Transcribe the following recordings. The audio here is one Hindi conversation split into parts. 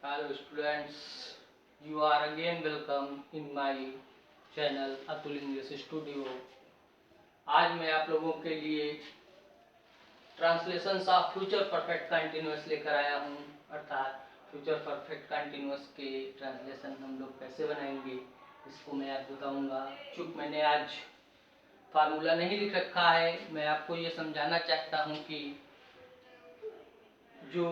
Hello students, you are again welcome in my channel Atul English studio. आज मैं आप लोगों के लिए translation of future perfect continuous लेकर आया हूँ, अर्थात फ्यूचर परफेक्ट कंटिन्यूअस के ट्रांसलेशन हम लोग कैसे बनाएंगे इसको मैं आज बताऊंगा। चूँकि मैंने आज फार्मूला नहीं लिख रखा है, मैं आपको ये समझाना चाहता हूँ कि जो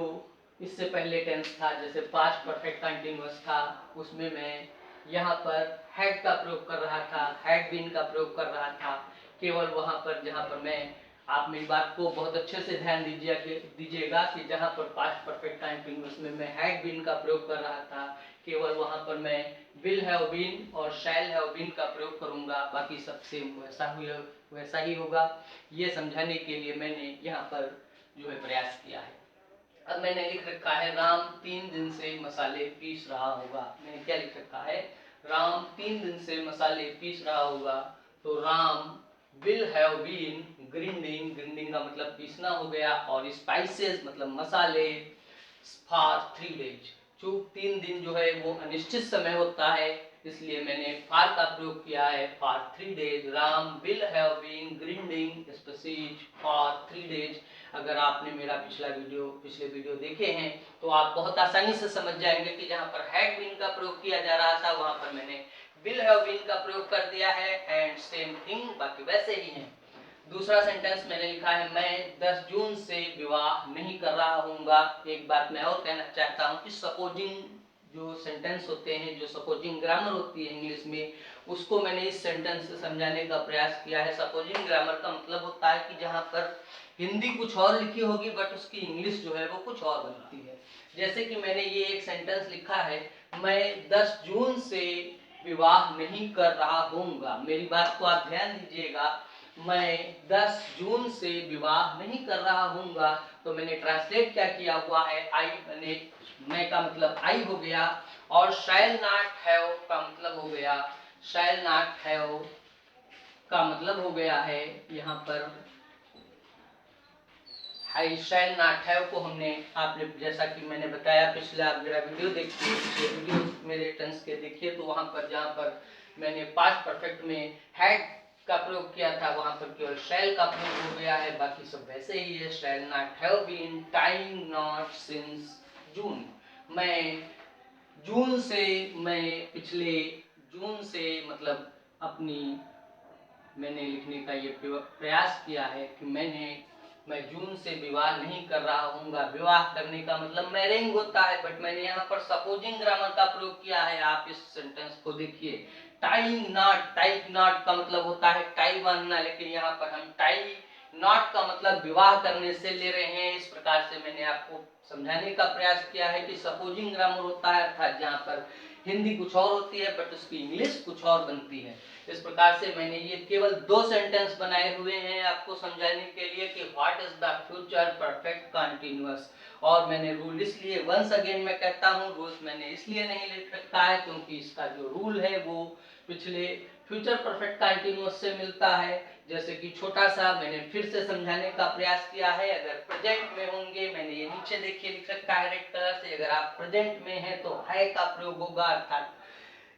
इससे पहले टेंस था, जैसे पास्ट परफेक्ट कंटिन्यूअस था, उसमें मैं यहाँ पर हैड का प्रयोग कर रहा था, हैड बीन का प्रयोग कर रहा था। केवल वहाँ पर जहाँ पर मैं, आप मेरी बात को बहुत अच्छे से ध्यान दीजिएगा कि जहाँ पर पास्ट परफेक्ट कंटिन्यूअस में मैं हैड बीन का प्रयोग कर रहा था, केवल वहाँ पर मैं विल हैव बीन और शैल हैव बीन का प्रयोग करूँगा, बाकी सब सेम वैसा ही होगा। ये समझाने के लिए मैंने यहाँ पर जो है प्रयास किया है। अब मैंने लिख रखा है राम 3 दिन से मसाले पीस रहा होगा। मैंने क्या लिख रखा है? राम 3 दिन से मसाले पीस रहा होगा। तो Ram will have been grinding, grinding का मतलब पीसना हो गया, और स्पाइसेस मतलब मसाले फॉर 3 डेज। चूँकि 3 दिन जो है वो अनिश्चित समय होता है, इसलिए मैंने फॉर का प्रयोग किया है, for 3 days. Ram will have been grinding spices for 3 days. अगर आपने मेरा पिछले वीडियो देखे हैं तो आप बहुत आसानी से समझ जाएंगे कि जहाँ पर हैड बीन का प्रयोग किया जा रहा था वहाँ पर मैंने विल हैव बीन का प्रयोग कर दिया है, एंड सेम थिंग बाकी वैसे ही है। दूसरा सेंटेंस मैंने लिखा है मैं 10 जून से विवाह नहीं कर रहा हूँगा। एक बात मैं और कहना चाहता हूँ कि सपोजिंग जो सेंटेंस होते हैं, जो सपोजिंग ग्रामर होती है इंग्लिश में, उसको मैंने इस सेंटेंस से समझाने का प्रयास किया है। सपोजिंग ग्रामर का मतलब होता है कि जहाँ पर हिंदी कुछ और लिखी होगी बट उसकी इंग्लिश जो है वो कुछ और बनती है। जैसे कि मैंने ये एक सेंटेंस लिखा है, मैं 10 जून से विवाह नहीं कर रहा हूँगा। मेरी बात को आप ध्यान दीजिएगा, मैं 10 जून से विवाह नहीं कर रहा हूँगा। तो मैंने ट्रांसलेट क्या किया हुआ है, आई मैंने, मैं का मतलब आई हो गया, और शैल नॉट हैव का मतलब हो गया, शैल नॉट हैव का मतलब हो गया है यहाँ पर आई शैल नॉट हैव को हमने, आपने जैसा कि मैंने बताया, पिछला आप मेरा वीडियो देखिए, पिछले वीडियो मेरे टेंस के देखिए, तो वहाँ पर जहाँ पर मैंने पास्ट परफेक्ट में हैड का प्रयोग किया था वहाँ पर केवल शैल का प्रयोग हो गया है, बाकी सब वैसे ही है। Shall not have been tying not since June. मैं जून से, मैं पिछले जून से मतलब अपनी, मैंने लिखने का ये प्रयास किया है कि मैं जून से विवाह नहीं कर रहा हूँगा। विवाह करने का मतलब मैरिंग होता है, बट मैंने यहाँ पर सपोजिंग ग्रामर का प्रयोग किया है। आप इस सेंटेंस को देखिए, टाइंग नॉट, टाइप नॉट का मतलब होता है टाई बांधना, लेकिन यहाँ पर हम टाई नॉट का मतलब विवाह करने से ले रहे हैं। इस प्रकार से मैंने आपको समझाने का प्रयास किया है कि सपोजिंग ग्रामर होता है, अर्थात जहाँ पर हिंदी कुछ और होती है बट उसकी इंग्लिश कुछ और बनती है। इस प्रकार से मैंने ये केवल 2 सेंटेंस बनाए हुए हैं आपको समझाने के लिए कि what is the future perfect continuous. और मैंने रूल इसलिए वंस अगेन मैं कहता हूँ, रूल्स मैंने इसलिए नहीं लिख रखा है क्योंकि इसका जो रूल है वो पिछले फ्यूचर परफेक्ट कंटिन्यूअस से मिलता है। जैसे कि छोटा सा मैंने फिर से समझाने का प्रयास किया है, अगर प्रेजेंट में होंगे, मैंने ये नीचे देखिए लिख रखा है रेड कलर से, अगर आप प्रेजेंट में हैं तो है का प्रयोग होगा, अर्थात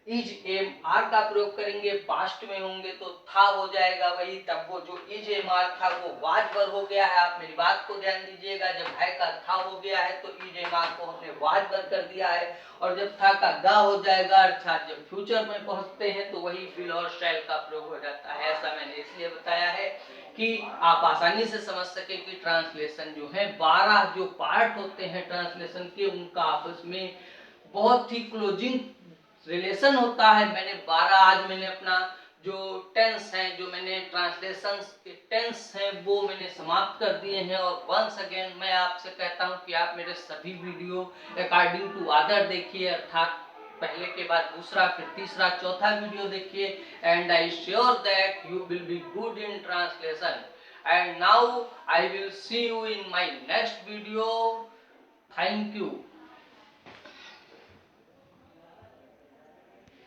इज एम आर का प्रयोग करेंगे। पास्ट में होंगे तो था हो जाएगा वही, तब वो जो इज एम आर था वो वाज वर हो गया है। आप मेरी बात को ध्यान दीजिएगा, जब है का था हो गया है तो इज एम आर को हमने वाज वर कर दिया है, और जब था का गा हो जाएगा, अर्थात जब फ्यूचर में पहुंचते हैं तो वही विल और शैल का प्रयोग हो जाता है। ऐसा मैंने इसलिए बताया है कि आप आसानी से समझ सके कि ट्रांसलेशन जो है 12 जो पार्ट होते हैं ट्रांसलेशन के, उनका आपस में बहुत ही क्लोजिंग रिलेशन होता है। मैंने 12 आज मैंने अपना जो टेंस हैं, जो मैंने ट्रांसलेशन के टेंस हैं वो मैंने समाप्त कर दिए हैं। और वंस अगेन मैं आपसे कहता हूं कि आप मेरे सभी वीडियो अकॉर्डिंग टू आदर देखिए, अर्थात पहले के बाद दूसरा, फिर तीसरा, चौथा वीडियो देखिए, and I sure that you will be good in translation. And now I will see you in my next video. Thank you.